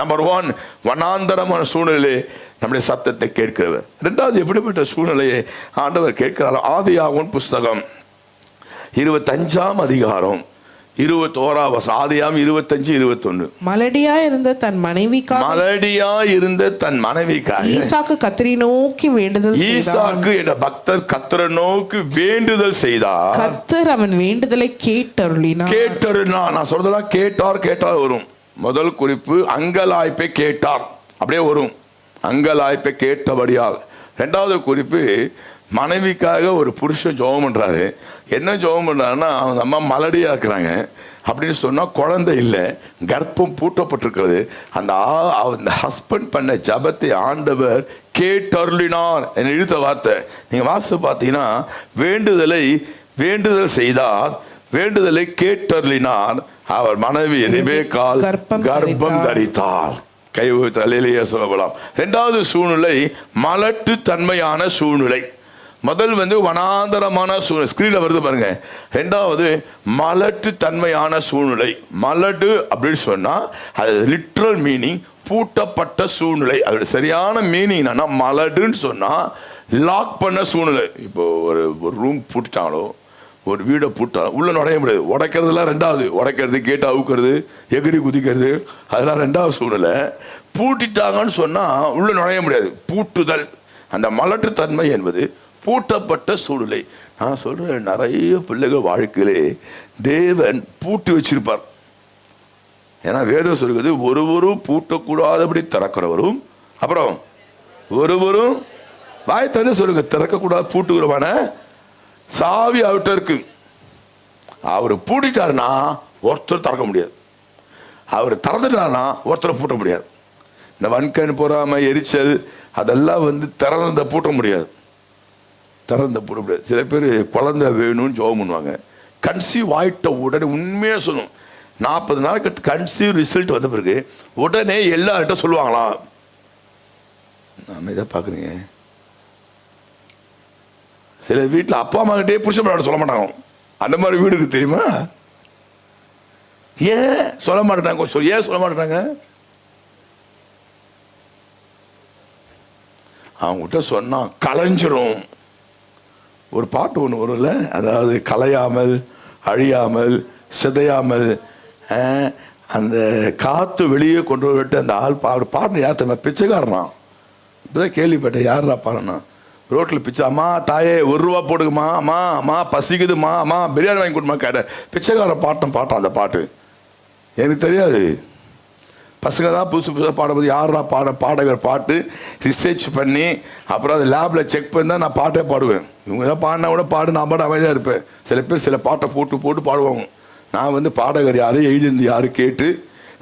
Number 1, வனாந்தரமான சூழ்நிலை நம்முடைய சத்தத்தை கேட்கிறவர். 2வது, எப்படிப்பட்ட சூழ்நிலையை ஆண்டவர் கேட்கிறார்? ஆதியாகமம் புஸ்தகம் 25ஆம் அதிகாரம் 21ஆம் வசனம். ஆதியாகமம் 25:21. மலடியா இருந்த தன் மனைவிக்காக ஈசாக்கு கர்த்தரை நோக்கி வேண்டுதல் செய்தான். ஈசாக்கு என்ற பக்தர் கர்த்தரை நோக்கி வேண்டுதல் செய்தார். கர்த்தர் அவன் வேண்டுதலை கேட்டருளினார். நான் சொல்றதெல்லாம் கேட்டார் வரும். முதல் குறிப்பு அங்கலாய்ப்பை கேட்டார், அப்படியே வரும். அங்கலாய்ப்பை கேட்டபடியால். 2வது குறிப்பு, மனைவிக்காக ஒரு புருஷன் ஜெபம் பண்றாரு. என்ன ஜெபம் பண்றாருன்னா, அவங்க அம்மா மலடியா இருக்கிறாங்க அப்படின்னு சொன்னா, குழந்தை இல்லை, கர்ப்பம் பூட்டப்பட்டிருக்கிறது. அந்த ஹஸ்பண்ட் பண்ண ஜபத்தை ஆண்டவர் கேட்டருளினார் என இழுத்த வார்த்தை. நீங்க வாசித்து பார்த்தீங்கன்னா, வேண்டுதல் செய்தார், வேண்டுதலை கேட்டருளினார். அவர் மனைவி ரெபெக்காள் கர்ப்பம் தரித்தாள். கை தலையிலேயே சொல்லலாம். 2வது சூழ்நிலை மலட்டு தன்மையான சூழ்நிலை. முதல் வனாந்தரமான சூழ்நிலை, ஸ்கிரீன்ல வருது பாருங்க. 2வது மலட்டு தன்மையான சூழ்நிலை. மலடு அப்படின்னு சொன்னா அது லிட்ரல் மீனிங் பூட்டப்பட்ட சூழ்நிலை. அதோட சரியான மீனிங் என்னன்னா, மலடுன்னு சொன்னா லாக் பண்ண சூழ்நிலை. இப்போ ஒரு ரூம் பூட்டிட்டாங்களோ, ஒரு வீடை பூட்டாலும் உள்ள நுழைய முடியாது. உடைக்கிறதுலாம் 2வது. உடைக்கிறது, கேட்டு அவுக்கிறது, எகிரி குதிக்கிறது, அதெல்லாம் 2வது சூழ்நிலை. பூட்டிட்டாங்கன்னு சொன்னா உள்ள நுழைய முடியாது. பூட்டுதல், அந்த மலட்டுத்தன்மை என்பது பூட்டப்பட்ட சூழ்நிலை. நான் சொல்றேன், நிறைய பிள்ளைகள் வாழ்க்கையிலே தேவன் பூட்டி வச்சிருப்பார். ஏன்னா வேதம் சொல்கிறது, ஒருவரும் பூட்டக்கூடாதபடி திறக்கிறவரும், அப்புறம் ஒருவரும் வாய் தண்ணி சொல்லுங்க, திறக்கக்கூடாது பூட்டுகிறவான சாவி அவர்கிட்ட இருக்கு. அவர் பூட்டிட்டாருன்னா ஒருத்தர் திறக்க முடியாது, அவர் திறந்துட்டாருன்னா ஒருத்தரை பூட்ட முடியாது. இந்த வன்கண், பொறாமை, எரிச்சல் அதெல்லாம் திறந்த பூட்ட முடியாது. சில பேர் குழந்தை வேணும்னு ஜெபம் பண்ணுவாங்க. கன்சீவ் ஆயிட்ட உடனே உண்மையா சொல்லணும், 40 நாளுக்கு கன்சீவ் ரிசல்ட் வந்த பிறகு உடனே எல்லார்கிட்ட சொல்லுவாங்களா? நாம இதை பார்க்குறீங்க. சில வீட்டில் அப்பா அம்மா கிட்டே புருஷன் சொல்ல மாட்டாங்க. அந்த மாதிரி வீடு இருக்கு தெரியுமா? ஏன் சொல்ல மாட்டாங்க? ஏன் சொல்ல மாட்டாங்க? அவங்ககிட்ட சொன்னா கலைஞ்சிரும். ஒரு பாட்டு ஒன்று வரும்ல, அதாவது கலையாமல், அழியாமல், சிதையாமல், அந்த காற்று வெளியே கொண்டு வரட்டு அந்த ஆள் பாட்டு யார் தெரியுமா? பிச்சைக்காரனா. இப்போதான் கேள்விப்பட்டேன், யாரா பாருன்னா, ரோட்டில் பிச்சை, அம்மா தாயே 1 ரூபா போடுங்கம்மா, அம்மா அம்மா பசிக்குதுமா, அம்மா பிரியாணி வாங்கி கொடுமா கேட்ட பிச்சைக்காரன் பாட்டான் அந்த பாட்டு. எனக்கு தெரியாது. பசங்க தான் புதுசாக பாடும்போது யாரா பாடகர் பாட்டு ரிசர்ச் பண்ணி அப்புறம் அது லேபில் செக் பண்ணி தான் நான் பாட்டே பாடுவேன். இவங்க தான் பாடினா கூட பாடு, நான் பாட அமைதியாக இருப்பேன். சில பேர் சில பாட்டை போட்டு பாடுவாங்க. நான் பாடகர் யார், எழுதிருந்து யார் கேட்டு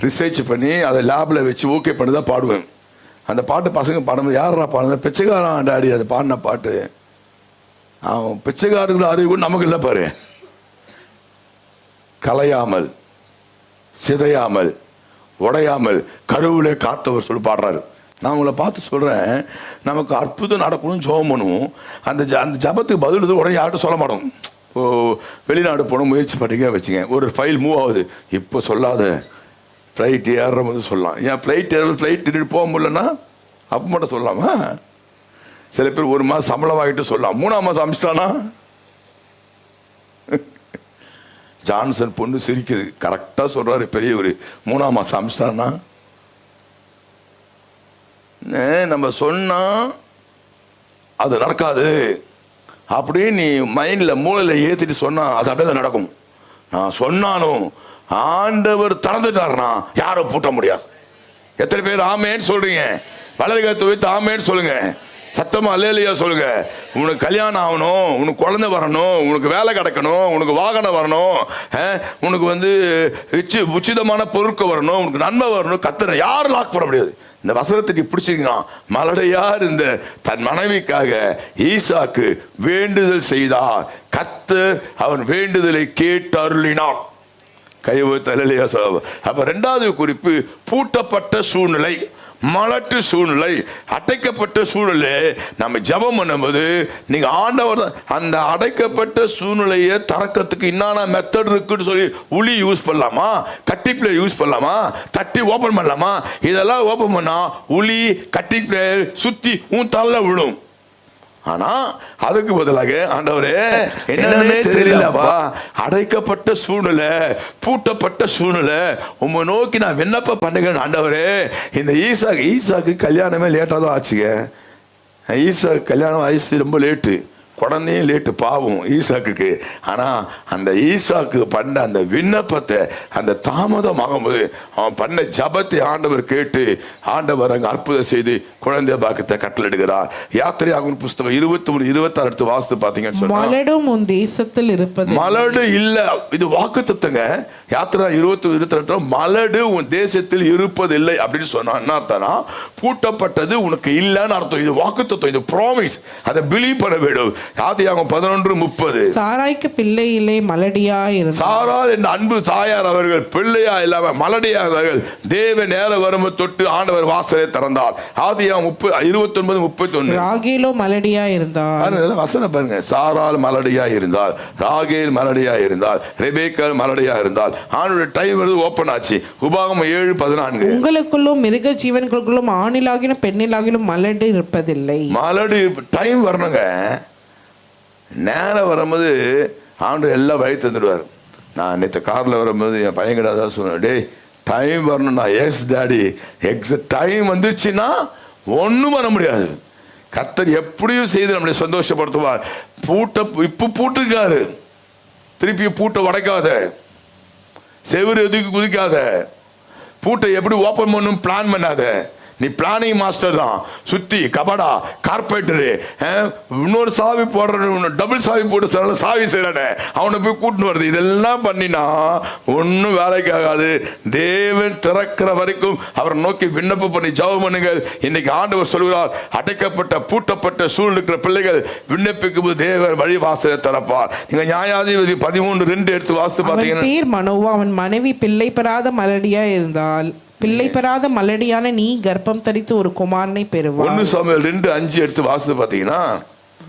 ரிசர்ச் பண்ணி அதை லேபில் வச்சு ஓகே பண்ணி தான் பாடுவேன். அந்த பாட்டு பசங்க பாடும்போது யாரா பாடுறது? பிச்சைக்காரன் டாடி அது பாடின பாட்டு. அவன் பிச்சைக்காரர்கள் அறிவு கூட நமக்கு இல்லை பாரு. கலையாமல், சிதையாமல், உடையாமல், கருவிலே காத்தவர் சொல்லி பாடுறாரு. நான் உங்களை பார்த்து சொல்கிறேன், நமக்கு அற்புதம் நடக்கணும்னு ஜெபம் பண்ணுவோம். அந்த ஜபத்துக்கு பதில் உடனே யார்கிட்ட சொல்ல மாட்டோம். இப்போ வெளிநாடு போகணும் முயற்சி பண்ணிக்க வச்சுங்க, ஒரு ஃபைல் மூவ் ஆகுது, இப்போ சொல்லாத, ஃப்ளைட் ஏறுற போது சொல்லலாம். ஏன் ஃப்ளைட் ஏறிட்டு போக முடியலன்னா அப்போ மட்டும் சொல்லலாமா? சில பேர் 1 மாதம் சம்பளம் வாங்கிட்டு சொல்லலாம், 3ஆம் மாதம் அமிச்சிட்டானா? ஜான்சன் பொண்ணு சிரிக்குது, கரெக்டாக சொல்றாரு பெரியவர், 3ஆம் மாதம் அமிச்சிட்டானா? நம்ம சொன்னா அது நடக்காது அப்படின்னு நீ மைண்டில் மூளையில் ஏற்றிட்டு சொன்னா அது அப்படியே தான் நடக்கும். நான் சொன்னாலும் ஆண்டவர் திறந்துட்டாருன்னா யாரும் பூட்ட முடியாது. எத்தனை பேர் ஆமேன்னு சொல்றீங்க? வலது கருத்தை வைத்து ஆமேன்னு சொல்லுங்க, சத்தமா அல்லேலூயா சொல்லுங்க. உனக்கு கல்யாணம் ஆகணும், உனக்கு குழந்தை வரணும், உனக்கு வேலை கிடைக்கணும், உனக்கு வாகனம் வரணும், உனக்கு உச்சிதமான பொருட்கள் வரணும், உனக்கு நன்மை வரணும். கத்தனை யாரும் லாக் பண்ண முடியாது. இந்த வசனத்தை நீ பிடிச்சிருக்கீங்க. மலடையார் இந்த தன் மனைவிக்காக ஈசாக்கு வேண்டுதல் செய்தார், கர்த்தர் அவன் வேண்டுதலை கேட்டு அருளினார். கைவித்தலையா சொல்ல. அப்ப ரெண்டாவது குறிப்பு பூட்டப்பட்ட சூழ்நிலை, மலட்டு சூழ்நிலை, அடைக்கப்பட்ட சூழ்நிலை. நம்ம ஜெபம் பண்ணும்போது நீங்க ஆண்டவர் அந்த அடைக்கப்பட்ட சூழ்நிலையை திறக்கிறதுக்கு என்னென்ன மெத்தட் இருக்குன்னு சொல்லி உளி யூஸ் பண்ணலாமா, கட்டி பிளேயர் யூஸ் பண்ணலாமா, தட்டி ஓபன் பண்ணலாமா? இதெல்லாம் ஓபன் பண்ணா உளி கட்டி பிளேயர் சுத்தி உன் தள்ள விடும். ஆனா அதுக்கு பதிலாக ஆண்டவரே என்னன்னே தெரியலப்பா, அடைக்கப்பட்ட சூழ்நிலை, பூட்டப்பட்ட சூழ்நிலை, உங்க நோக்கி நான் விண்ணப்பம் பண்ணுகிறேன் ஆண்டவரே. இந்த ஈசாக்கு கல்யாணமே லேட்டாக தான் ஆச்சுங்க. ஈசாக்கு கல்யாணம் ஆயிடுச்சு ரொம்ப லேட்டு, குழந்தையும் லேட்டு பாவம் ஈசாக்கு. ஆனால் அந்த ஈசாக்கு பண்ண அந்த விண்ணப்பத்தை, அந்த தாமதம் ஆகும்போது அவன் பண்ண ஜபத்தை ஆண்டவர் கேட்டு ஆண்டவர் அங்கே அற்புதம் செய்து குழந்தை பாக்கத்தை கட்டளிடுகிறார். யாத்திரையாகும் புஸ்தகம் 23-26 எடுத்து வாசித்து பார்த்தீங்கன்னு சொன்னா, மலடும் உன் தேசத்தில் இருப்பது. மலடு இல்ல, இது வாக்குத்தத்தங்க. யாத்திரா 20-28 மலடு உன் தேசத்தில் இருப்பதில்லை அப்படின்னு சொன்னா என்ன அர்த்தம்னா, பூட்டப்பட்டது உனக்கு இல்லைன்னு அர்த்தம். இது வாக்குத்தத்தம், இது ப்ராமிஸ், அதை பிலீவ் பண்ண வேண்டும். ஆதியாகமம் 11:30. சாராய்க்கு பிள்ளையிலே மலடியா இருந்தார். சாராள் என்ற அன்பு தாயார் அவர்கள் பிள்ளையா இல்லாம மலடியா இருந்தார்கள். தேவ நேர வரும்பு தொட்டு ஆண்டவர் வாசலை திறந்தார். ஆதியாகமம் 29:31. ராகேலோ மலடியா இருந்தார். வசனம் பாருங்க, சாராள் மலடியா இருந்தால், ராகேல் மலடியா இருந்தால், ரெபேக்காள் மலடியா இருந்தால். ஆண்டோட டைம் வந்து ஓபன் ஆச்சு. உபாகமம் 7:14. உங்களுக்குள்ளும் மிருக ஜீவன்களுக்குள்ளும் ஆணிலாகிலும் பெண்ணிலாகிலும் மலடு இருப்பதில்லை. மலடு டைம் வரணுங்க. நேரம் வரும்போது ஆண்டு எல்லாம் வழி தந்துடுவார். நான் நேற்று காரில் வரும்போது என் பையன் கிட்ட தான் சொன்னேன், டே டைம் வரணும்னா, எஸ் டாடி எக்ஸாக்ட் டைம் வந்துச்சுன்னா ஒன்றும் பண்ண முடியாது. கர்த்தர் எப்படியும் செய்து நம்மளை சந்தோஷப்படுத்துவார். இப்போ பூட்டுக்காது, திருப்பி பூட்டை உடைக்காத, செவுரு எதுக்கு குதிக்காத, பூட்டை எப்படி ஓப்பன் பண்ணணும் பிளான் பண்ணாத. நீ பிளானிங் மாஸ்டர் தான். சுத்தி கபடா கார்பெண்டரு, இன்னொரு சாவி போடுற, டபுள் சாவி போட்டு சாவி செய்யறானே அவனை போய் கூட்டின்னு வருது. இதெல்லாம் பண்ணினா ஒன்றும் வேலைக்கு ஆகாது. தேவன் திறக்கிற வரைக்கும் அவர் நோக்கி விண்ணப்பம் பண்ணி ஜெபம் பண்ணுங்கள். இன்னைக்கு ஆண்டவர் சொல்கிறார், அடைக்கப்பட்ட பூட்டப்பட்ட சூழல் இருக்கிற பிள்ளைகள் விண்ணப்பிக்கும் போது தேவன் வழி வாசலை திறப்பார். நீங்க நியாயாதிபதி 13:2 எடுத்து வாசித்து பார்த்தீங்கன்னா, பேர் மனோவா, அவன் மனைவி பிள்ளை பெறாத மலடியா இருந்தால், பிள்ளை பெறாத மலடியான நீ கர்ப்பம் தரித்து ஒரு குமாரனை பெறுவாய். 1 சாமுவேல் 2:5 எடுத்து வாசித்து பார்த்தீங்கன்னா,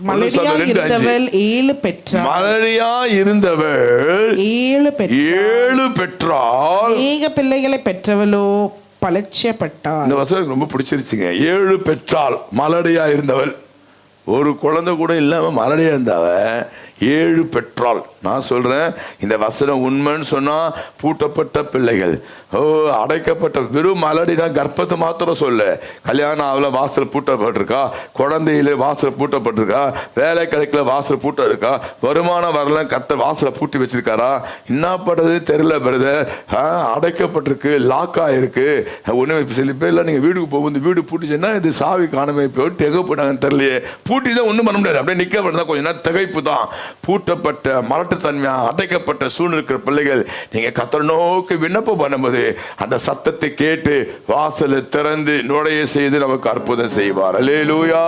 மலடியா இருந்தவள் 7 பெற்றாள். மலடியா இருந்தவள் 7 பெற்றாள். அநேக பிள்ளைகளை பெற்றவளோ பலட்சியப்பட்டாள். இந்த வசனம் ரொம்ப பிடிச்சிருச்சுங்க. 7 பெற்றாள். மலடியா இருந்தவள், ஒரு குழந்தை கூட இல்லாம மலடியா இருந்தவ 7 பெற்றாள். நான் சொல்றேன், இந்த வசனம் உண்மைன்னு சொன்னா பூட்டப்பட்ட பிள்ளைகள், அடைக்கப்பட்ட வெறும் மலடினா கர்ப்பத்தை மாத்திரம் சொல்ல, கல்யாணம் ஆகல வாசல் பூட்டப்பட்டிருக்கா, குழந்தையில வாசல் பூட்டப்பட்டிருக்கா, வேலை கிடைக்கல வாசல் பூட்ட இருக்கா, வருமானம் வரல கத்த வாசலை பூட்டி வச்சிருக்காரா, என்ன பண்றது தெரியல பிரதர், அடைக்கப்பட்டிருக்கு, லாக் ஆயிருக்கு. ஒண்ணுமே சில பேர்ல நீங்க வீட்டுக்கு போகும்போது வீடு பூட்டிச்சுன்னா இது சாவி காணமே போயிட்டு எங்க போட்டாங்கன்னு தெரியலையே, பூட்டி தான் ஒண்ணும் பண்ண முடியாது, அப்படியே நிக்க வேண்டியதான். கொஞ்சம் நேரம் திகைப்பு தான். பூட்டப்பட்ட மலட்டுத்தன்மையா அடைக்கப்பட்ட சூழ்நிலை இருக்கிற பிள்ளைகள், நீங்க கர்த்தரை நோக்கி விண்ணப்பம் பண்ணும்போது அந்த சத்தத்தை கேட்டு வாசலை திறந்து நுழைய செய்து நமக்கு அற்புதம் செய்வார். அல்லேலூயா.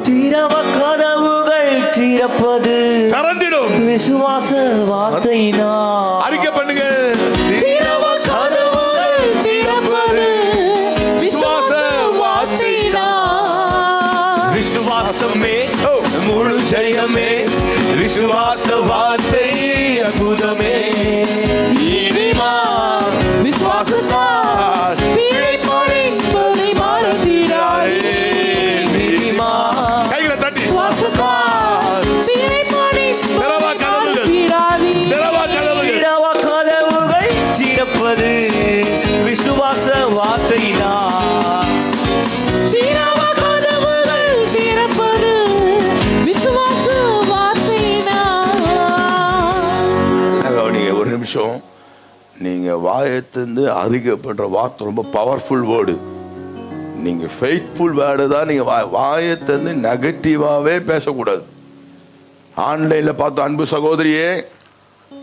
திறவ கதவுகள் திறப்பது, திறந்திடும் விசுவாச வார்த்தையினால். அறிக்கை பண்ணுங்க. திறவ கதவுகள் திறப்பது, விசுவாச வார்த்தையினால். விசுவாசமே முழு ஜெயமே, விசுவாச வார்த்தை அற்புதமே. நீதிமான் விசுவாசத்தால் பிழைப்பாளின் பலி மறந்திடாதே. நீதிமான் கைகளை தட்டி விசுவாசத்தால் பிழைப்பாளின் திறவா கதவுகள், திறவா கதவுகள், திறவ கதவுகள் திறப்பது, விசுவாச வார்த்தையினால். திறவ கதவுகள் திறப்பது, விசுவாச வார்த்தையினால். ஒரு நிமிஷம். நீங்க வாயத்திலிருந்து அறிக்கைப்படுற வார்த்தை ரொம்ப பவர்ஃபுல் வேர்டு. நீங்க ஃபெய்த்ஃபுல் வேர்டு தான். நீங்க வாயத்திலிருந்து நெகட்டிவாவே பேசக்கூடாது. ஆன்லைன்ல பார்த்து அன்பு சகோதரியே,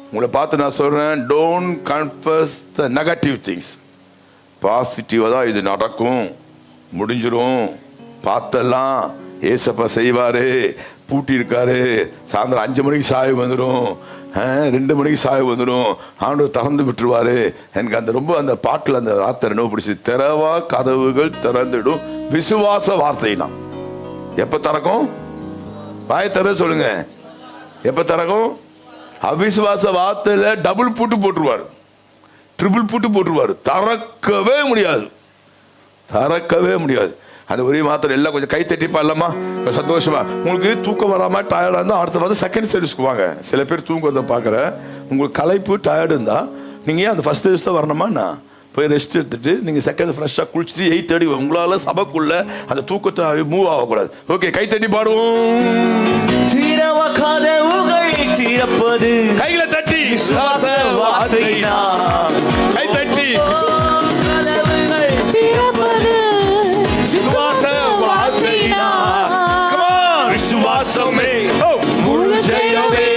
உங்களை பார்த்து நான் சொல்றேன், don't confuse the negative things. பாசிட்டிவா தான் இது நடக்கும், முடிஞ்சிடும், பார்த்தெல்லாம் ஏசப்பா செய்வாரு. பூட்டி இருக்காரு. சாயந்தரம் 5 மணிக்கு சாய் வந்துடும், 2 மணிக்கு சாய் வந்துடும், ஆண்டவர் திறந்து விட்டுருவாரு. எனக்கு அந்த ரொம்ப அந்த பாட்டில் அந்த வார்த்தை ரொம்ப பிடிச்சி, திறவா கதவுகள் திறந்துடும் விசுவாச வார்த்தைனா. எப்ப திறக்கும்? வாய் திற சொல்லுங்க. எப்ப திறக்கும்? அவிசுவாச வார்த்தையில டபுள் பூட்டு போட்டுருவாரு, ட்ரிபிள் பூட்டு போட்டுருவாரு. திறக்கவே முடியாது, திறக்கவே முடியாது. அந்த ஒரே மாத்திரம் எல்லாம் கொஞ்சம் கை தட்டிப்பா இல்லம்மா, சந்தோஷமா. உங்களுக்கு தூக்கம் வராம டயர்டா இருந்தா அடுத்த வந்து செகண்ட் சர்வீஸ்க்கு வாங்க. சில பேர் தூங்குறத பாக்குறேன். உங்களுக்கு களைப்பு டயர்டு இருந்தா நீங்க ஏன் அந்த ஃபர்ஸ்ட் சர்வீஸ் தான் வரணுமா? நான் போய் ரெஸ்ட் எடுத்துட்டு நீங்க செகண்ட் ஃப்ரெஷ்ஷா குளிச்சுட்டு 8:30 உங்களால சபைக்குள்ள அந்த தூக்கத்தை மூவ் ஆகக்கூடாது. ஓகே, கை தட்டி பாடுவோம். திறவா கதவுகள் திறப்பது கைகளை தட்டி விசுவாச வார்த்தையினால். கை தட்டி கதவுகள் திறப்பது விசுவாச வார்த்தையினால். Come on. விசுவாசமே முழு ஜெயமே,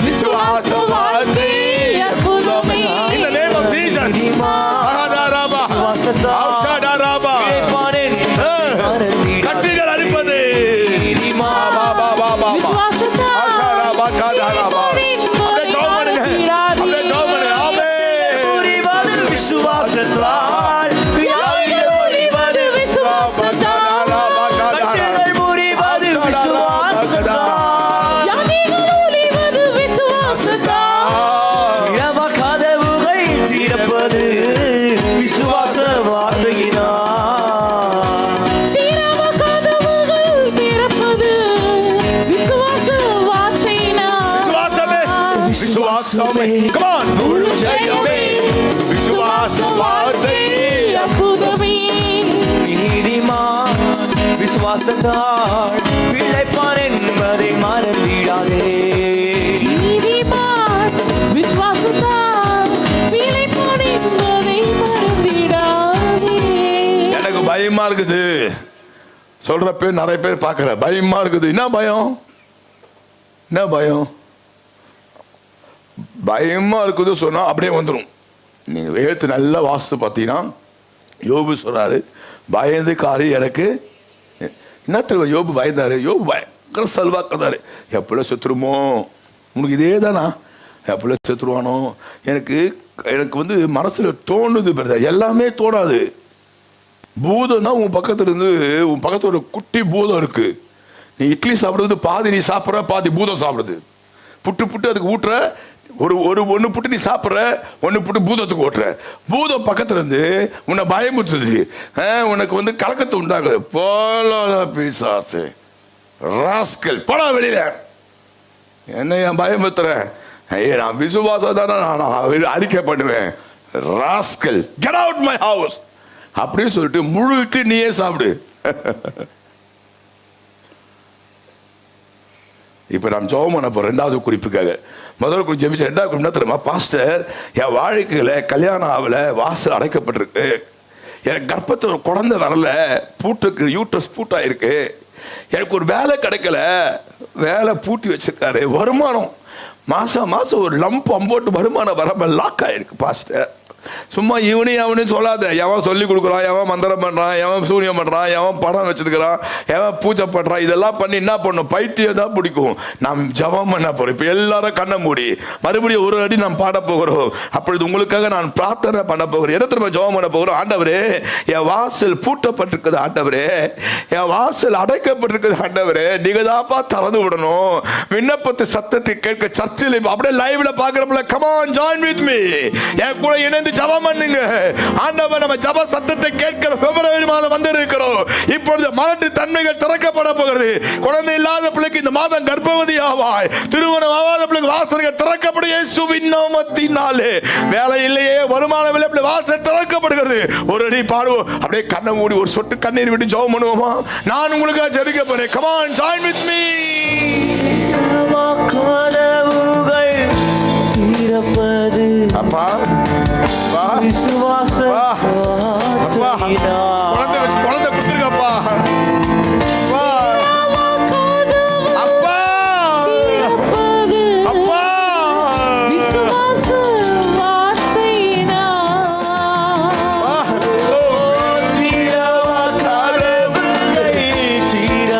விசுவாச வார்த்தை அற்புதமே. In the name of Jesus. மகாதாராபா, அவுஷாடாராபா. கட்டுகள் அழிப்பது. பா, பா, பா, பா, பா. விசுவாசத்தால் ஆஷாராபா, காதாராபா. அப்படியே ஜெபம் பண்ணுங்க. அப்படியே ஜெபம் பண்ணுங்க. ஆமென். விசுவாசத்தால் வியாதிகள் ஒழிவது விசுவாசத்தால். கட்டுகள் முறிவது விசுவாசத்தால். யாதிகள் ஒழிவது விசுவாசத்தால். திறவா கதவுகள் திறப்பது விசுவாச வார்த்தையினால். திறவ கதவுகள் திறப்பது விசுவாச வார்த்தையினால். விசுவாசமே. Come on. முழு ஜெயமே, விசுவாச வார்த்தை. அற்புதமே. நீதிமான் விசுவாசத்தால் பிழைப்பான் என்பதை மறந்திடாதே. நீதிமான் விசுவாசத்தால் பிழைப்பான் என்பதை மறந்திடாதே. எனக்கு பயமா இருக்குது சொல்றப்ப நிறைய பேர் பார்க்கற. பயமா இருக்குது. என்ன பயம்? என்ன பயம்? பயமா இருக்குது சொன்னா அப்படியே வந்துடும். நீங்க எழுத்து நல்லா வாஸ்து பார்த்தீங்கன்னா யோபு சொல்றாரு, பயந்து காரி எனக்கு என்ன தெரியும். யோபு பயந்தாரு. யோபு பயங்கர செல்வாக்குறாரு. எப்படியோ செத்துருமோ, உனக்கு இதே தானா, எப்படியோ செத்துருவானோ. எனக்கு எனக்கு வந்து மனசுல தோணுது பிரதர், எல்லாமே தோணாது. பூதம் தான் உன் பக்கத்துல இருந்து, உன் பக்கத்துல ஒரு குட்டி பூதம் இருக்கு. நீ இட்லி சாப்பிடுறது பாதி நீ சாப்பிட்ற, பாதி பூதம் சாப்பிடுது. புட்டு புட்டு அதுக்கு ஊட்டுற, ஒன்று புட்டு நீ சாப்பிட்ற, ஒன்று புட்டு பூதத்துக்கு ஓட்டுற. பூதம் பக்கத்துல இருந்து உன்னை பயமுத்துது, உனக்கு வந்து கலக்கத்தை உண்டாகுது. போல பிசாசு ராஸ்கல், போடா வெளியில, என்ன என் பயமுத்துறேன்? நான் விசுவாசம் தானே நான் அறிக்கை பண்ணுவேன். Rascal, get out my house அப்படின்னு சொல்லிட்டு முழு இட்லி நீயே சாப்பிடு. இப்ப நாம் ஜெபம் பண்ண போறோம். 2வது குறிப்புக்காக. முதல் குறிப்பு ஜெபிச்ச, 2வது குறிப்பு என்ன தெரியுமா? பாஸ்டர், என் வாழ்க்கையில கல்யாணம் ஆகல, வாசல் அடைக்கப்பட்டிருக்கு, எனக்கு கர்ப்பத்தில் ஒரு குழந்தை வரல, பூட்டுக்கு யூட்ரஸ் பூட்டாயிருக்கு, எனக்கு ஒரு வேலை கிடைக்கல, வேலை பூட்டி வச்சிருக்காரு, வருமானம் மாசம் மாசம் ஒரு லம்ப் அம்போட்டு வருமானம் வராம லாக் ஆயிருக்கு பாஸ்டர். சும்மா இவனையும் அவனையும் சொல்லாத. எவன் சொல்லி கொடுக்குறான், எவன் மந்திரம் பண்றான், எவன் சூனியம் பண்றான், எவன் படம் வச்சிருக்கிறான், எவன் பூஜை பண்றான், இதெல்லாம் பண்ணி என்ன பண்ணும்? பைத்தியம் தான் பிடிக்கும். நாம் ஜெபம் பண்ண போறோம். இப்ப எல்லாரும் கண்ண மூடி மறுபடியும் ஒரு அடி நாம் பாட போகிறோம். அப்பொழுது உங்களுக்காக நான் பிரார்த்தனை பண்ண போகிறேன். எதை திரும்ப ஜெபம் பண்ண போகிறோம்? ஆண்டவரே, என் வாசல் பூட்டப்பட்டிருக்குது ஆண்டவரே, என் வாசல் அடைக்கப்பட்டிருக்குது ஆண்டவரே, நீங்க தான்ப்பா திறந்து விடணும். விண்ணப்பத்து சத்தத்தை கேட்க சர்ச்சில் அப்படியே லைவ்ல பாக்குறப்பல, come on join with me, என் கூட இணைந்து ஜெபம் பண்ணுங்க. ஆண்டவர் நம்ம ஜெப சத்தத்தை கேட்கிற பிப்ரவரி மாதம் வந்து இருக்கிறோம். இப்பொழுது மலட்டு தன்மைகள் திறக்கப்பட போகிறது. குழந்தை இல்லாத பிள்ளைக்கு இந்த மாதம் கர்ப்பவதி ஆவாய். திருமணம் ஆகாத பிள்ளைக்கு வாசல்கள் திறக்கப்படும் இயேசுவின் நாமத்தினாலே. வேலை இல்லையே, வருமானம் இல்லை, வாசல் திறக்கப்படுகிறது. ஒரு அடி பாடுவோம். அப்படியே கண்ணை மூடி ஒரு சொட்டு கண்ணீர் விட்டு ஜெபம் பண்ணுவோமா? நான் உங்களுக்காக ஜெபிக்க போறேன். come on join with me. கதவுகள் திறப்பது அப்பா, விசுவாச குழந்தை கொடுத்துருக்கப்பா. அப்பா, அப்பா, விசுவாச வார்த்தையினால்.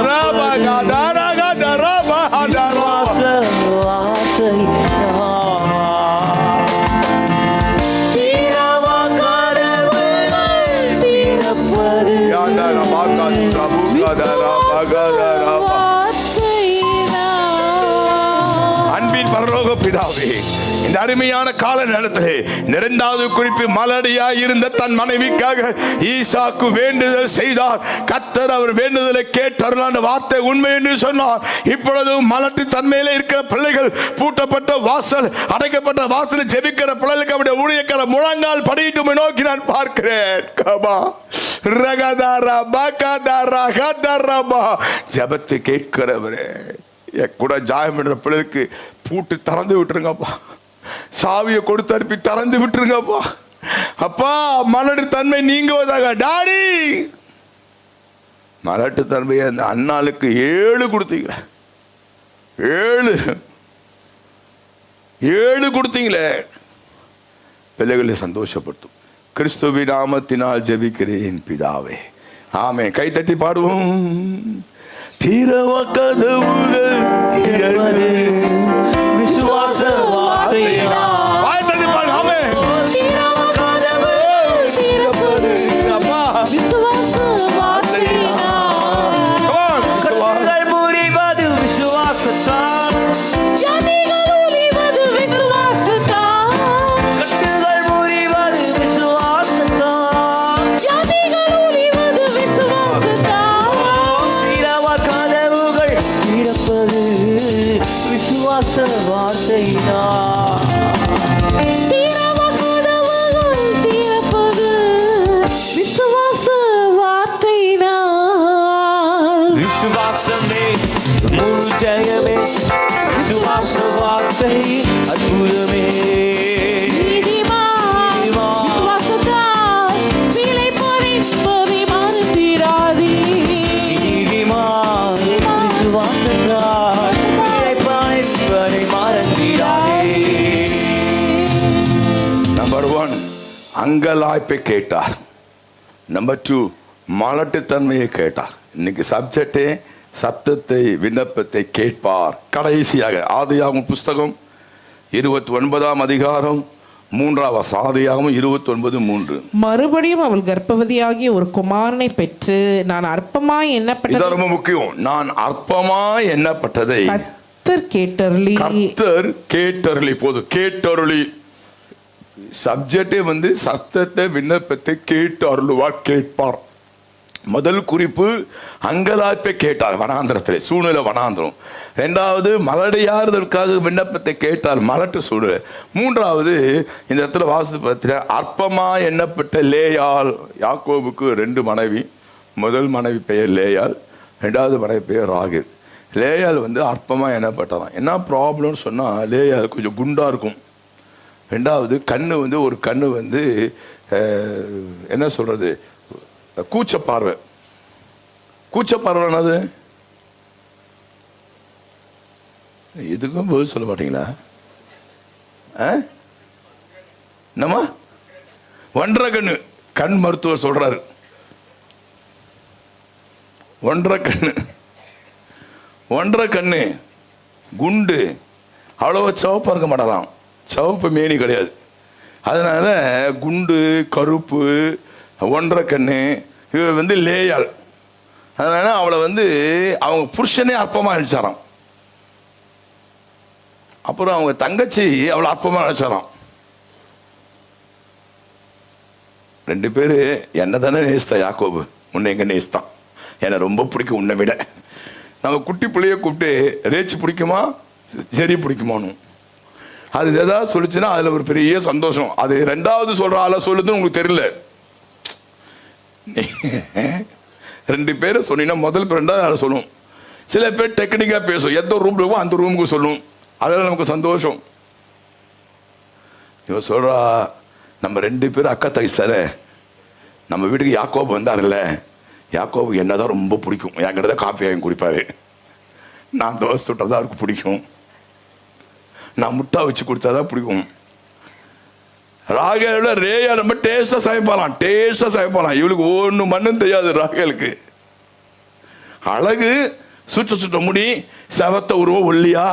ராபா அன்பின் பரலோக பிதாவே, இந்த அருமையான கால நேரத்திலே நிறைந்தாவது குறிப்பு மலடியாய் இருந்த தன் மனைவிக்காக ஈசாக்கு வேண்டுதல் செய்தார். கர்த்தர் அவர் வேண்டுதலை கேட்டார். வார்த்தை உண்மை என்று சொன்னார். இப்பொழுதும் மலட்டு தன்மையில இருக்கிற பிள்ளைகள், பூட்டப்பட்ட வாசல், அடைக்கப்பட்ட வாசல் ஜெபிக்கிற பிள்ளைகளுக்கு அவருடைய ஊழியக்கார முழங்கால் படியிட்டு நோக்கி நான் பார்க்கிறேன். ஜெபத்தை கேட்கிறவரே, கூட ஜாயம் என்ற பிள்ளைக்கு பூட்டு திறந்து விட்டுருங்கப்பா. சாவியை கொடுத்து அனுப்பி திறந்து விட்டுருங்கப்பா. அப்பா, மலட்டு தன்மை நீங்குவதாக. டாடி, மலட்டு தன்மையை அந்த அண்ணாளுக்கு 7 கொடுத்தீங்க. 7 கொடுத்தீங்களே. பிள்ளைகளை சந்தோஷப்படுத்தும் கிறிஸ்துவின் நாமத்தினால் ஜெபிக்கிறேன் பிதாவே, ஆமே. கைத்தட்டி பாடுவோம். திறவ கதவுகள் திறப்பது விசுவாச வார்த்தையினால். வாய்த்தட்டி பாடு. ஆமே. திறவ கதவுகள் திறப்பது அப்பா, விசுவாச வார்த்தையினால். கட்டுகள் முறிவது விசுவாசத்தால். ஜாதிகள் ஒளிவது விசுவாசத்தால். கட்டுகள் முறிவது விசுவாசத்தால். ஜாதிகள் ஒளிவது விசுவாசத்தால். திறவ கதவுகள் திறப்பது விசுவாச வார்த்தையினால். திறவ கதவுகள் திறப்பது விசுவாச வார்த்தையினால். விசுவாசமே முழு ஜெயமே, விசுவாச வார்த்தை அற்புதமே. நீதிமான் விசுவாசத்தால் பிழைப்பான் என்பதை மறந்திடாதீர். நீதிமான் விசுவாசத்தால் பிழைப்பான் என்பதை மறந்திடாதே. நம்பர் 1 அங்கலாய்ப்பை கேட்டார். நம்பர் 2 மலட்டுத்தன்மையை கேட்டார். இன்னைக்கு சப்ஜெக்டே சத்தத்தை, விண்ணப்பத்தை கேட்பார். கடைசியாக ஆதியாகமம் புஸ்தகம் 29ஆம் அதிகாரம் 3ஆம் வசனம். ஆதியாகமம் 29:3. மறுபடியும் அவள் கர்ப்பவதியாகிய ஒரு குமாரனை பெற்று நான் அற்பமாய் இது எண்ணப்பட்டதை ரொம்ப முக்கியம். நான் அற்பமாய் எண்ணப்பட்டதை கர்த்தர் கேட்டருளி. கர்த்தர் கேட்டருளி. போது கேட்டருளி. சப்ஜெக்டே சத்தத்தை, விண்ணப்பத்தை கேட்டு அருளுவார், கேட்பார். முதல் குறிப்பு அங்கலாய்ப்பை கேட்டார். வனாந்திரத்திலே, சூழ்நிலை வனாந்திரம். 2வது மலடியாறுதற்காக விண்ணப்பத்தை கேட்டார், மலட்டு சூழ்நிலை. 3வது இந்த இடத்துல வாசித்து பார்த்தினா அற்பமா எண்ணப்பட்ட லேயாள். யாக்கோபுக்கு 2 மனைவி. முதல் மனைவி பெயர் லேயாள், 2வது மனைவி பெயர் ராகேல். லேயாள் அற்பமா எண்ணப்பட்டதான். என்ன ப்ராப்ளம்னு சொன்னால், லேயாள் கொஞ்சம் குண்டா இருக்கும். 2வது கண்ணு ஒரு கண்ணு என்ன சொல்றது, கூச்சப்பார்வை. கூச்சப்பார்வைனது எதுக்கும் பதில் சொல்ல மாட்டீங்களா? என்னம்மா? 1.5 கண்ணு. கண் மருத்துவர் சொல்றாரு 1.5 கண்ணு. 1.5 கண்ணு, குண்டு, அவ்வளோ சிவப்பாக இருக்க மாட்டாராம். சிவப்பு மேனி கிடையாது. அதனால குண்டு, கருப்பு, 1.5 கண்ணு. இவர் லேயாள். அதனால அவளை அவங்க புருஷனே அற்பமாக நினைச்சாராம். அப்புறம் அவங்க தங்கச்சி அவளை அற்பமாக நினைச்சாராம். 2 பேர் என்ன தானே நேசித்தா யாக்கோபு, உன்னை எங்க நேசித்தான், என்னை ரொம்ப பிடிக்கும் உன்னை விட. நம்ம குட்டி பிள்ளைய கூப்பிட்டு ரேச்சு பிடிக்குமா சரி பிடிக்குமான்னு அது ஏதாவது சொல்லிச்சுன்னா அதில் ஒரு பெரிய சந்தோஷம். அது 2வது சொல்கிற ஆளை சொல்லுதுன்னு உங்களுக்கு தெரியல. 2 பேரை சொன்னீங்கன்னா முதல் பேர் 2வது ஆளை சொல்லும். சில பேர் டெக்னிக்காக பேசும், எந்த ரூம் இருக்கோ அந்த ரூமுக்கு சொல்லும். அதெல்லாம் நமக்கு சந்தோஷம். இவன் சொல்கிறா, நம்ம 2 பேரும் அக்கா தங்கச்சி தானே. நம்ம வீட்டுக்கு யாக்கோபு வந்தார்ல, யாக்கோபு என்ன தான் ரொம்ப பிடிக்கும். என்கிட்ட தான் காஃபி வாங்கி குடிப்பார். நான் தோசை சுட்டதான் அவருக்கு பிடிக்கும். நான் முட்டா வச்சு கொடுத்தாதான் பிடிக்கும். ராகேலோட ரேயா நம்ம டேஸ்டாக சமைப்பாலாம், டேஸ்டாக சமைப்பாலாம். இவளுக்கு ஒன்றும் மண்ணும் தெரியாது. ராகேலுக்கு அழகு, சுட்ட முடி, செவத்த உருவம், ஒல்லியா,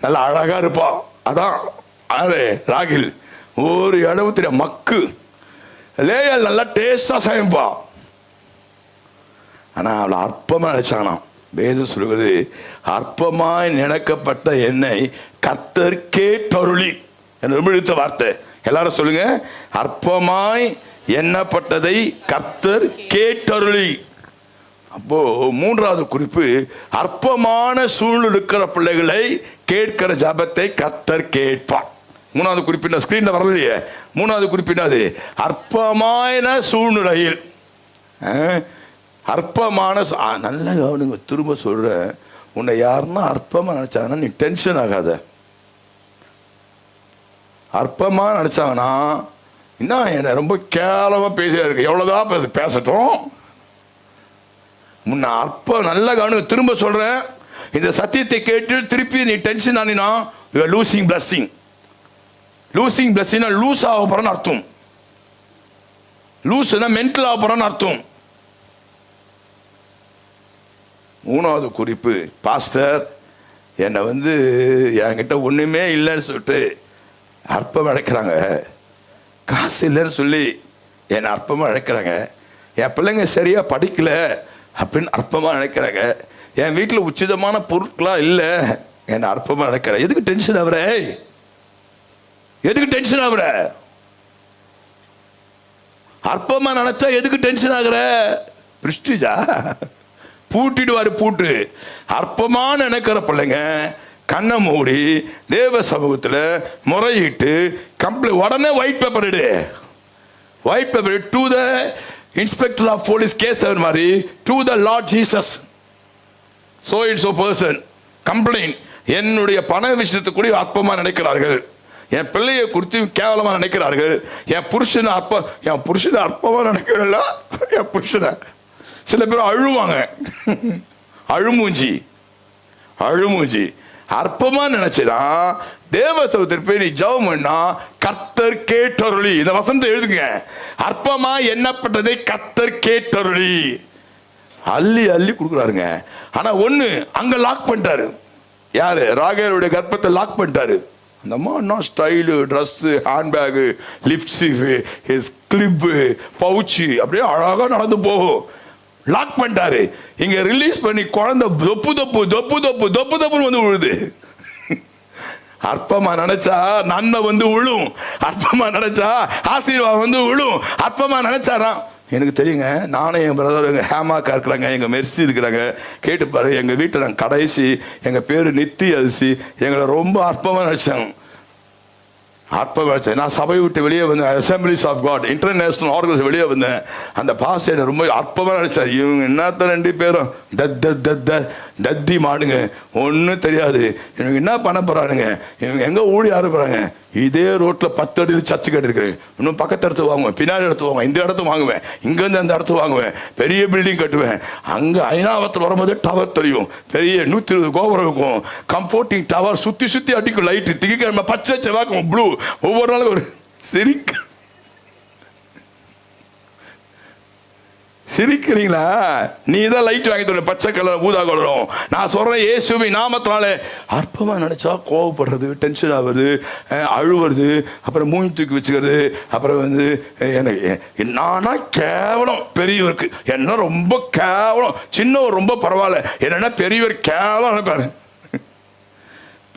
நல்லா அழகா இருப்பா. அதான் அது ராகில். ஒரு இடவு தெரிய மக்கு. லேயால் நல்லா டேஸ்டா சமைப்பா. ஆனால் அவளை அற்பமாக நினைச்சானாம். வேதம் சொல்வது, அற்பமாய் நினைக்கப்பட்ட என்னை கர்த்தர் கேட்டருளி என்று ரொம்ப இழுத்த வார்த்தை. எல்லாரும் சொல்லுங்க, அற்பமாய் எண்ணப்பட்டதை கர்த்தர் கேட்டருளி. அப்போ மூன்றாவது குறிப்பு, அற்பமான சூழ்நிலை இருக்கிற பிள்ளைகளை கேட்கிற ஜபத்தை கர்த்தர் கேட்பார். மூணாவது குறிப்பிட்ட ஸ்கிரீன்ல வரலையே. மூணாவது குறிப்பிடாது, அற்பமான சூழ்நிலையில் அற்பமான நல்ல கவனிங்க, திரும்ப சொல்றேன், உன்னை யாருன்னா அற்பமா நினைச்சாங்கன்னா நீ டென்ஷன் ஆகாத. அற்பமா நினைச்சாங்கன்னா இன்னும் என்ன ரொம்ப கேவலமா பேசியா இருக்கு, எவ்வளவுதான் பேசட்டும். முன்ன அற்பம் நல்ல கவனிங்க, திரும்ப சொல்றேன், இந்த சத்தியத்தை கேட்டு திருப்பி நீ டென்ஷன் ஆனினா you are losing blessing. Losing blessing loose ஆக போறன்னு அர்த்தம். லூஸ்னா மென்டல் ஆக போறன்னு அர்த்தம். மூணாவது குறிப்பு, பாஸ்டர் என்னை என்கிட்ட ஒண்ணுமே இல்லைன்னு சொல்லிட்டு அற்பம் அழைக்கிறாங்க, காசு இல்லைன்னு சொல்லி என்னை அற்பமாக அழைக்கிறாங்க, என் பிள்ளைங்க சரியா படிக்கல அப்படின்னு அற்பமாக நினைக்கிறாங்க, என் வீட்டில் உச்சிதமான பொருட்களாக இல்லை என்னை அற்பமாக நினைக்கிறேன். எதுக்கு டென்ஷன் ஆகுற? எதுக்கு டென்ஷன் ஆகுற? அற்பமா நினைச்சா எதுக்கு டென்ஷன் ஆகுற? பிரிஸ்டிஜா பூட்டிடுவாரு பூட்டு. அற்பமா நினைக்கிற பிள்ளைங்க கண்ணை மூடி தேவ சமூகத்தில் முறையிட்டு கம்ப்ளைண்ட், உடனே ஒயிட் பேப்பர் எடு. White paper to the inspector of police case மாதிரி, to the Lord Jesus so it so person complaint. என்னுடைய பண விஷயத்தை கூட அற்பமா நினைக்கிறார்கள், என் பிள்ளையை குறித்து கேவலமா நினைக்கிறார்கள், என் புருஷனை அற்பமா நினைக்கிறல்ல, என் புருஷனை. சில பேர் அழுவாங்க, அழுமூஞ்சி அற்பமா நினைச்சுதான் தேவ சமூகத்தில் போய் நீ ஜெபம் பண்ணா கர்த்தர் கேட்டருளி. இந்த வசனத்தை எழுதுங்க, அற்பமா எண்ணப்பட்டதை கர்த்தர் கேட்டருளி. அள்ளி அள்ளி கொடுக்குறாருங்க. ஆனா ஒண்ணு அங்க லாக் பண்ணிட்டாரு. யாரு? ராகேலுடைய கர்ப்பத்தை லாக் பண்ணிட்டாரு. அந்த அம்மா style, dress, handbag, lipstick, clip, pouch அப்படியே அழகா நடந்து போகும். லாக் பண்ணிட்டாரு. இங்க ரிலீஸ் பண்ணி குழந்தை தொப்பு தொப்பு தொப்பு தொப்பு தொப்பு தொப்புன்னு விழுது. அற்பமா நினைச்சா நன்மை விழும், அற்பமா நினைச்சா ஆசீர்வாதம் விழும். அற்பமா நினைச்சாரா எனக்கு தெரியுங்க. நானும் என் பிரதர் எங்கள் ஹேமாக்கா இருக்கிறாங்க, எங்கள் மெர்சி இருக்கிறாங்க, கேட்டு பாரு. எங்கள் வீட்டில் நாங்கள் கடைசி, எங்கள் பேர் நித்தி அரிசி. எங்களை ரொம்ப அற்பமாக நினச்சாங்க, அற்பமாக நினச்சேன். நான் சபை விட்டு வெளியே வந்தேன், Assemblies of God International organise வெளியே வந்தேன். அந்த பாஸ் என்னை ரொம்ப அற்பமாக நினச்சேன். இவங்க என்னத்த 2 பேரும் தத்தி மாடுங்க, ஒன்றும் தெரியாது, இவங்க என்ன பண்ண போகிறானுங்க, இவங்க எங்கே ஊழி போகிறாங்க. இதே ரோட்டில் 10 அடியில் சர்ச்சு கட்டிருக்கிறேன். இன்னும் பக்கத்து இடத்து வாங்குவேன், பின்னாடி இடத்து வாங்குவேன், இந்த இடத்து வாங்குவேன், இங்கேருந்து அந்த இடத்து வாங்குவேன், பெரிய பில்டிங் கட்டுவேன். அங்கே ஐநாவத்தில் வரும்போது டவர் தெரியும், பெரிய 120 கோபுரம் இருக்கும், கம்ஃபோர்ட்டிங் டவர், சுற்றி சுற்றி அடிக்கும் லைட்டு, திங்கக்கிழமை பச்சை செவ்வாய்க்கும் ப்ளூ, ஒவ்வொரு நாளும் ஒரு சிரிக்கிறீங்களா? நீ தான் லைட் வாங்கி தர, பச்சை கலர் ஊதா கலரும். நான் சொல்றேன், இயேசுவின் நாமத்தினால அற்பமா நினைச்சா கோவப்படுறது, டென்ஷன் ஆகுது, அழுவுறது, அப்புறம் மூஞ்சி தூக்கி வச்சுக்கிறது, அப்புறம் எனக்கு நானா கேவலம், பெரியவருக்கு என்ன ரொம்ப கேவலம், சின்னவர் ரொம்ப பரவாயில்ல, என்னன்னா பெரியவர் கேவலம் நினைப்பாரு.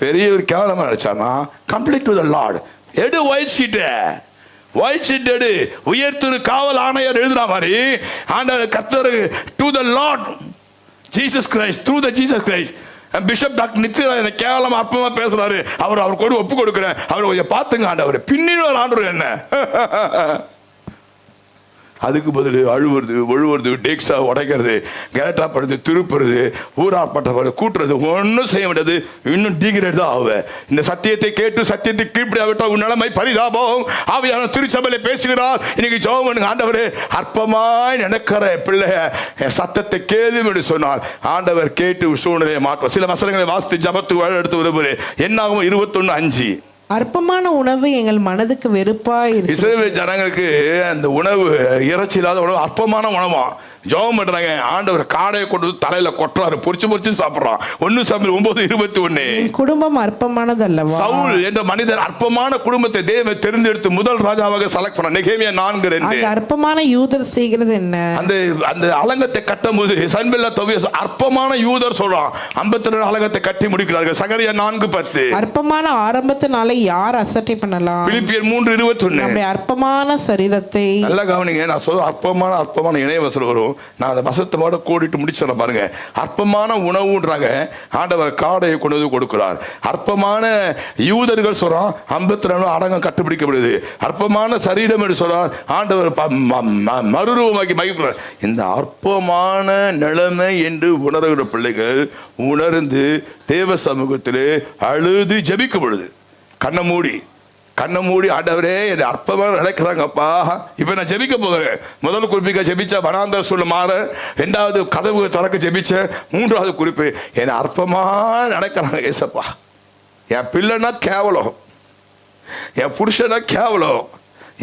பெரியவர் கேவலமா நினைச்சானா கம்ப்ளீட் டு த லார்ட். எடு ஒயிட் ஷீட்டை, ஒயிட் ஷீட் எடு. உயர்த்திரு காவல் ஆணையர் எழுதுற மாதிரி ஆண்டவர் கர்த்தர் to the Lord Jesus Christ, through the Jesus Christ. Bishop doctor Nithya என்ன கேவலமா அற்பமா பேசுறாரு, அவர் கூட ஒப்பு கொடுக்குறேன், அவர் கொஞ்சம் பார்த்துங்க ஆண்டவர், பின்னிடுவார் ஆண்டவர் என்ன. அதுக்கு பதில் அழுவுறது, ஒழுவுறது, டேக்ஸா உடைக்கிறது, கேரட்டா படுறது, திருப்புறது, ஊராப்பட்ட கூட்டுறது, ஒன்றும் செய்ய முடியாது. இன்னும் டிகிரேட் தான் ஆகுவேன். இந்த சத்தியத்தை கேட்டு சத்தியத்தை கீழ்ப்படியாவிட்டால் உன் நிலைமை பரிதாபம். ஆவியான திருச்சபையில பேசுகிறார். இன்னைக்கு ஜெபம் பண்ணுங்க, ஆண்டவரே அற்பமாய் நினைக்கிற பிள்ளை என் சத்தத்தை கேள்வி என்று சொன்னால் ஆண்டவர் கேட்டு சூழ்நிலையை மாற்றுவார். சில வசனங்களை வாசித்து ஜபத்துக்கு எடுத்து விரும்புகிறேன். என்னாகும் 21:5. அற்பமான உணவு எங்கள் மனதுக்கு வெறுப்பாய் இருக்கு. இஸ்ரவேல் ஜனங்களுக்கு அந்த உணவு இறைச்சி இல்லாத உணவு அற்பமான உணவா. ஜெபம் பண்றாங்க, ஆண்டவர் காடையை கொண்டு வந்து தலையில கொட்டுறாரு, பொரிச்சு சாப்பிடுறான். 1 சாமுவேல் 9:21. என் குடும்பம் அற்பமானது அல்லவா? சவுல் என்ற மனிதன் அற்பமான குடும்பத்தை தேவன் தெரிந்தெடுத்து முதல் ராஜாவாக செலக்ட் பண்ண. நெகேமியா 4:2. அந்த அற்பமான யூதர் செய்கிறது என்ன? அந்த அந்த அலங்கத்தை கட்டும் போது சன்பெல்லா தொபியா அற்பமான யூதர் சொல்றான். 52 அலங்கத்தை கட்டி முடிக்கிறார்கள். சகரியா 4:10. அற்பமான ஆரம்பத்தினாலே யார் அசட்டை பண்ணலாம்? பிலிப்பியர் 3:21. நம்முடைய அற்பமான சரீரத்தை நல்லா கவனிங்க. நான் சொல்ல அற்பமான இணையவசல் வரும். நான் அந்த வசத்தோட கோடிட்டு முடிச்சிடறேன் பாருங்க. அற்பமான உணவுன்றாங்க, ஆண்டவர் காடையை கொண்டு வந்து கொடுக்கிறார். அற்பமான யூதர்கள் சொல்றான், 52 அடங்கம் கட்டுப்பிடிக்கப்படுது. அற்பமான சரீரம் என்று சொல்றார், ஆண்டவர் மறுரூபமாக்கி மகிழ்கிறார். இந்த அற்பமான நிலைமை என்று உணர்கிற பிள்ளைகள் உணர்ந்து தேவ சமூகத்திலே அழுது ஜெபிக்க பொழுது கண்ணை மூடி ஆண்டவரே என்னை அற்பமாக நினைக்கிறாங்கப்பா. இப்போ நான் ஜெபிக்க போகிறேன். முதல் குறிப்பிக்க ஜெபிச்ச வனாந்தர சூழ்நிலை மாற, 2வது கதவு திறக்க ஜெபிச்ச, 3வது குறிப்பு என்னை அற்பமாக நினைக்கிறாங்க ஏசப்பா. என் பிள்ளைனா கேவலம், என் புருஷனா கேவலம்,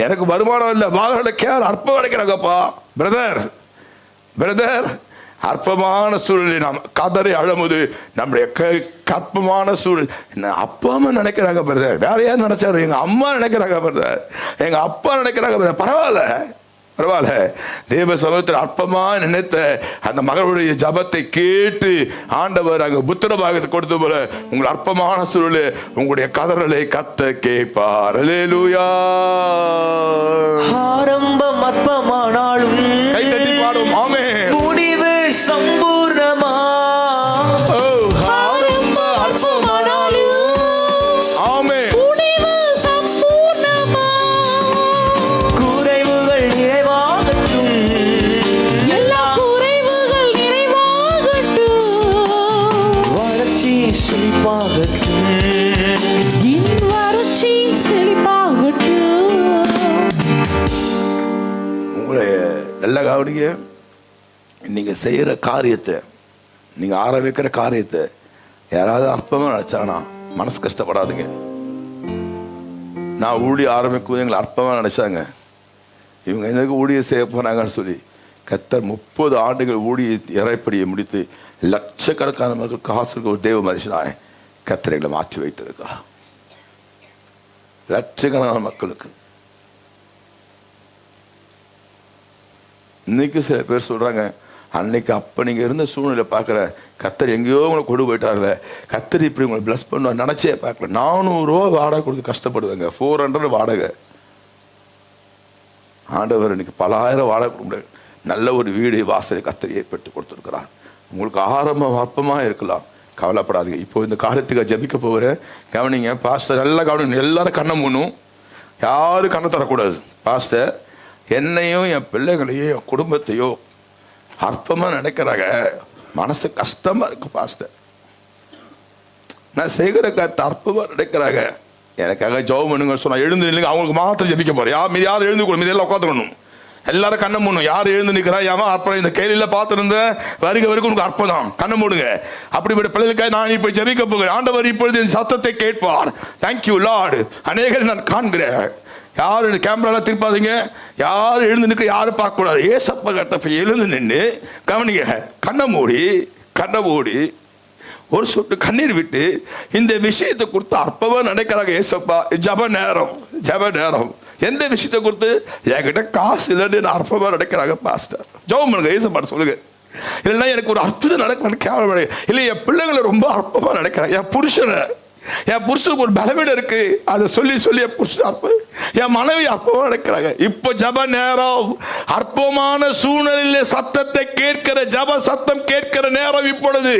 எனக்கு வருமானம் இல்லை, வாகன கேவலம், அற்பம் நினைக்கிறாங்கப்பா. பிரதர் அற்பமான சூழலை நாம் கதறி அழும்போது நம்முடைய கற்பமான சூழல் என்ன அப்பா அம்மா நினைக்கிறாங்க பிரதர். வேற யார் நினைச்சாரு? எங்க அம்மா நினைக்கிறாங்க பிரதர், எங்க அப்பா நினைக்கிறாங்க பிரதர். பரவாயில்ல. தேவ சமூகத்தில் அற்பமா நினைத்த அந்த மகளுடைய ஜபத்தை கேட்டு ஆண்டவர் அங்க புத்திர பாகத்தை கொடுத்த போல உங்கள் அற்பமான சூழலை உங்களுடைய கதறலை கத்த கேட்பார். அல்லேலூயா. ஆரம்பம் அற்பமானாலும் கை தட்டி பாடும். ஆமென். முடிவு சம்பூர்ணமா. ஆரம்பம் அற்பமானாலும் ஆமென். முடிவு சம்பூர்ணமா. குறைவுகள் நிறைவாகட்டும். எல்லா குறைவுகள் நிறைவாகட்டும். வறட்சி செழிப்பாகட்டும். என் வறட்சி செழிப்பாகட்டும். உங்களை நல்ல கவனிங்க. நீங்க செய்யற காரியத்தை, நீங்க ஆரம்பிக்கிற காரியத்தை யாராவது அற்பமா நினைச்சாங்கன்னா மனசு கஷ்டப்படாதுங்க. நான் ஊழிய ஆரம்பிக்கும் எங்களை அற்பமா நினைச்சாங்க, இவங்க எனக்கு ஊழியம் செய்ய போனாங்கன்னு சொல்லி கர்த்தர் 30 ஆண்டுகள் ஊழிய இறைப்படியை முடித்து லட்சக்கணக்கான மக்கள் காசுக்கு ஒரு தேவ மனுஷனாய் கர்த்தர் எங்களை மாற்றி வைத்திருக்கிறார். லட்சக்கணக்கான மக்களுக்கு. இன்னைக்கு சில பேர் சொல்றாங்க, அன்னைக்கு அப்போ நீங்கள் இருந்த சூழ்நிலை பார்க்குற கர்த்தர் எங்கேயோ உங்களை கொண்டு போயிட்டார்ல, கர்த்தர் இப்படி உங்களை பிளஸ் பண்ணுவார் நினச்சே பார்க்கல. 400 ரூபா வாடகை கொடுத்து கஷ்டப்படுவாங்க, 400 வாடகை. ஆண்டவர் இன்னைக்கு பல ஆயிரம் வாடகை கொடுக்க முடியாது. நல்ல ஒரு வீடு வாசலை கர்த்தர் ஏற்படுத்தி கொடுத்துருக்கிறார். உங்களுக்கு ஆரம்பம் அற்பமாக இருக்கலாம், கவலைப்படாதீங்க. இப்போ இந்த காரியத்துக்கு ஜெபிக்க போகிறேன். கவனிங்க பாஸ்டர், நல்லா கவனிங்க. எல்லாரும் கண்ணை மூணும், யாரும் கண்ணை தரக்கூடாது. பாஸ்டர் என்னையும் என் பிள்ளைகளையும் என் குடும்பத்தையோ அற்பமாக நினைக்கிறாங்க, மனசு கஷ்டமாக இருக்கு பாஸ்டர். நான் செய்கிற கருத்து அற்பமாக நினைக்கிறாங்க, எனக்காக ஜெபம் பண்ணுங்க சொன்னா எழுந்து நில்லுங்க. அவங்களுக்கு மாத்திரம் ஜெபிக்க போறேன். யாரும் எழுந்து கூட, மீதி எல்லாம் உட்காந்துக்கணும். எல்லாரும் கண்ணை மூடணும். யார் எழுந்து நிற்கிறா? ஏமா அற்பம்? இந்த கேள்வியில பார்த்துருந்தேன் வரைக்கும் உனக்கு அற்பம் தான். கண்ணை மூடுங்க. அப்படிப்பட்ட பிள்ளைகளுக்காக நான் இப்போ ஜெபிக்க போகிறேன். ஆண்டவர் இப்பொழுது என் சத்தத்தை கேட்பார். Thank you Lord. அநேகரை நான் காண்கிறேன். யாரும் கேமராலாம் திருப்பாதீங்க, யாரும் எழுந்து நிற்க, யாரும் பார்க்கக்கூடாது. ஏசப்பா கட்ட எழுந்து நின்று கவனிங்க. கண்ணை மூடி ஒரு சொட்டு கண்ணீர் விட்டு இந்த விஷயத்தை கொடுத்து அற்பமா நினைக்கிறாங்க. ஏசப்பா ஜப நேரம் எந்த விஷயத்தை கொடுத்து என்கிட்ட காசு இல்லைன்னு நான் அற்பமா நினைக்கிறாங்க பாஸ்டர். ஜெபம் பண்ணுங்க, ஏசப்பாட்ட சொல்லுங்க. இல்லைன்னா எனக்கு ஒரு அற்புதம் நடக்க கேவலம் இல்லை, என் பிள்ளைங்களை ரொம்ப அற்பமா நினைக்கிறாங்க. என் புருஷனுக்கு ஒரு பலவீனம் இருக்கு, அதை சொல்லி என் புருஷன் அற்பம், என் மனைவி அற்பமா நினைக்கிறாங்க. இப்போ ஜப நேரம். அற்பமான சூழ்நிலையில சத்தத்தை கேட்கிற, ஜப சத்தம் கேட்கிற நேரம் இப்பொழுது.